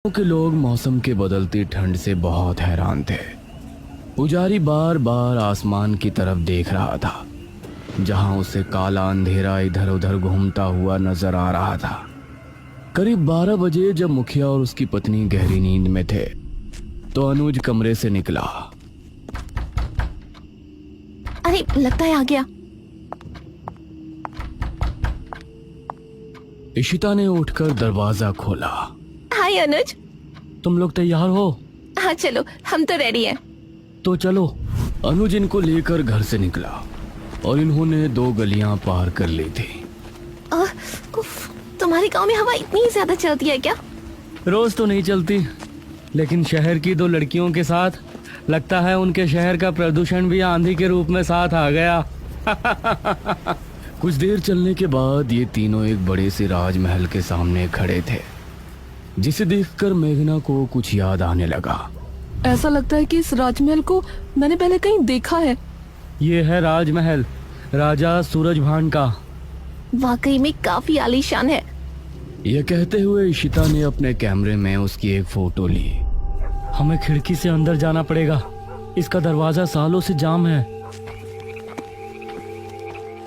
के लोग मौसम के बदलती ठंड से बहुत हैरान थे। पुजारी बार बार आसमान की तरफ देख रहा था, जहां उसे काला अंधेरा इधर उधर घूमता हुआ नजर आ रहा था। करीब 12 बजे जब मुखिया और उसकी पत्नी गहरी नींद में थे, तो अनुज कमरे से निकला। अरे लगता है आ गया। इशिता ने उठकर दरवाजा खोला। हाय अनुज। तुम लोग तैयार हो? हाँ चलो, हम तो रेडी हैं। तो चलो। अनुज इनको लेकर घर से निकला और इन्होंने 2 गलियां पार कर ली थी। उफ, तुम्हारे गांव में हवा इतनी ज्यादा चलती है क्या? रोज तो नहीं चलती, लेकिन शहर की 2 लड़कियों के साथ लगता है उनके शहर का प्रदूषण भी आंधी के रूप में साथ आ गया। कुछ देर चलने के बाद ये तीनों एक बड़े से राजमहल के सामने खड़े थे, जिसे देखकर मेघना को कुछ याद आने लगा। ऐसा लगता है कि इस राजमहल को मैंने पहले कहीं देखा है। ये है राजमहल, राजा सूरजभान का। वाकई में काफी आलीशान है। यह कहते हुए इशिता ने अपने कैमरे में उसकी एक फोटो ली। हमें खिड़की से अंदर जाना पड़ेगा, इसका दरवाजा सालों से जाम है।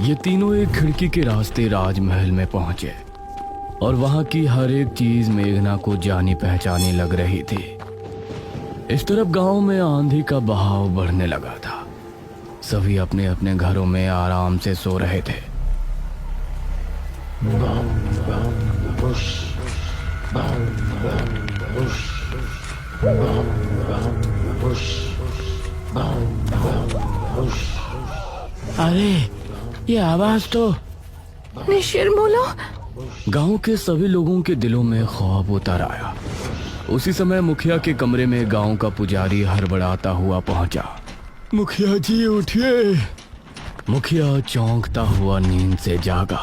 ये तीनों एक खिड़की के रास्ते राजमहल में पहुंचे और वहां की हर एक चीज मेघना को जानी पहचानी लग रही थी। इस तरफ गांव में आंधी का बहाव बढ़ने लगा था। सभी अपने अपने घरों में आराम से सो रहे थे। अरे ये आवाज तो निशिरमोलो। गांव के सभी लोगों के दिलों में खौफ उतर आया। उसी समय मुखिया के कमरे में गांव का पुजारी हड़बड़ाता हुआ पहुंचा। मुखिया जी उठिए। मुखिया चौंकता हुआ नींद से जागा।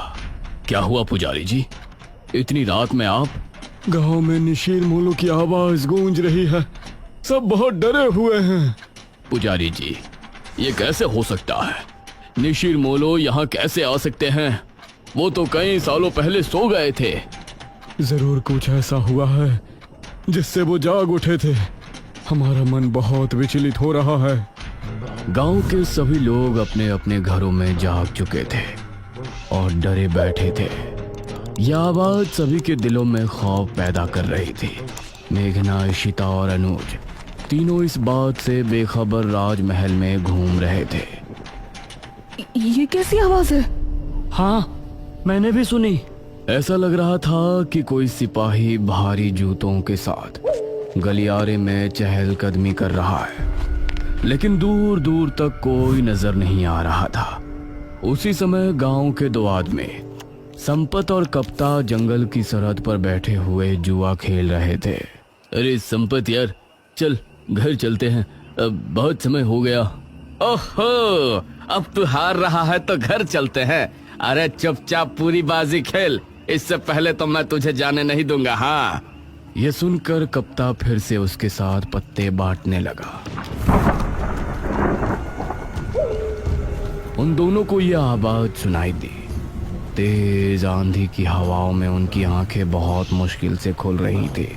क्या हुआ पुजारी जी, इतनी रात में आप? गांव में निशीर मोलो की आवाज गूंज रही है, सब बहुत डरे हुए हैं। पुजारी जी, ये कैसे हो सकता है? निशीर मोलो यहाँ कैसे आ सकते हैं? वो तो कई सालों पहले सो गए थे। जरूर कुछ ऐसा हुआ है जिससे वो जाग उठे थे। हमारा मन बहुत विचलित हो रहा है। गांव के सभी लोग अपने अपने घरों में जाग चुके थे और डरे बैठे थे। यह आवाज सभी के दिलों में खौफ पैदा कर रही थी। मेघना, इशिता और अनुज तीनों इस बात से बेखबर राजमहल में घूम रहे थे। ये कैसी आवाज है? हाँ, मैंने भी सुनी। ऐसा लग रहा था कि कोई सिपाही भारी जूतों के साथ गलियारे में चहलकदमी कर रहा है, लेकिन दूर दूर तक कोई नजर नहीं आ रहा था। उसी समय गांव के 2 आदमी संपत और कप्ता जंगल की सरहद पर बैठे हुए जुआ खेल रहे थे। अरे संपत यार, चल घर चलते हैं, अब बहुत समय हो गया। ओहो, अब तू हार रहा है तो घर चलते हैं। अरे चुपचाप पूरी बाजी खेल, इससे पहले तो मैं तुझे जाने नहीं दूंगा। हाँ। यह सुनकर कप्ता फिर से उसके साथ पत्ते बांटने लगा। उन दोनों को यह आवाज सुनाई दी। तेज आंधी की हवाओं में उनकी आंखें बहुत मुश्किल से खुल रही थी।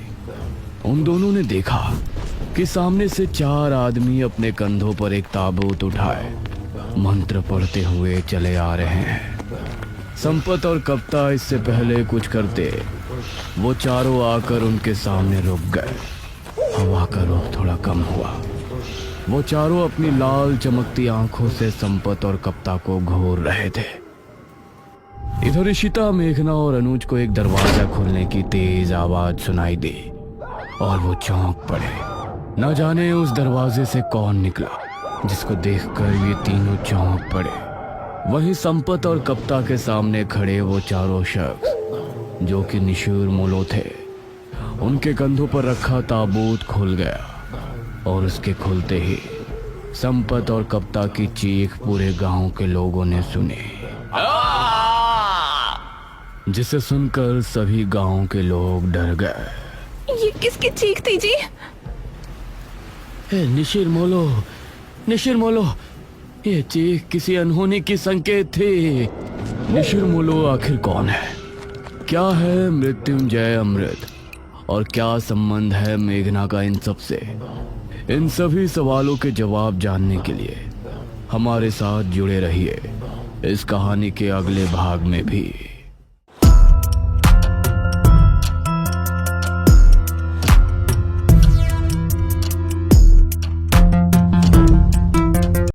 उन दोनों ने देखा कि सामने से 4 आदमी अपने कंधों पर एक ताबूत उठाए मंत्र पढ़ते हुए चले आ रहे हैं। संपत और कप्ता इससे पहले कुछ करते, वो चारों आकर उनके सामने रुक गए। हवा का रुख थोड़ा कम हुआ। वो चारों अपनी लाल चमकती आंखों से संपत और कप्ता को घूर रहे थे। इधर इशिता, मेघना और अनुज को एक दरवाजा खोलने की तेज आवाज सुनाई दी और वो चौंक पड़े। न जाने उस दरवाजे से कौन निकला, जिसको देखकर ये तीनों चौंक पड़े। वहीं संपत और कप्ता के सामने खड़े वो चारों शख्स, जो कि निशीर मोलो थे, उनके कंधों पर रखा ताबूत खुल गया और उसके खुलते ही संपत और कप्ता की चीख पूरे गांव के लोगों ने सुनी, जिसे सुनकर सभी गांव के लोग डर गए। ये किसकी चीख थी जी? निशीर मोलो, निशीर मोलो, ये चीख किसी अनहोनी की संकेत थी। निशीर मोलो आखिर कौन है? क्या है मृत्युंजय अमृत और क्या संबंध है मेघना का इन सब से? इन सभी सवालों के जवाब जानने के लिए हमारे साथ जुड़े रहिए इस कहानी के अगले भाग में भी।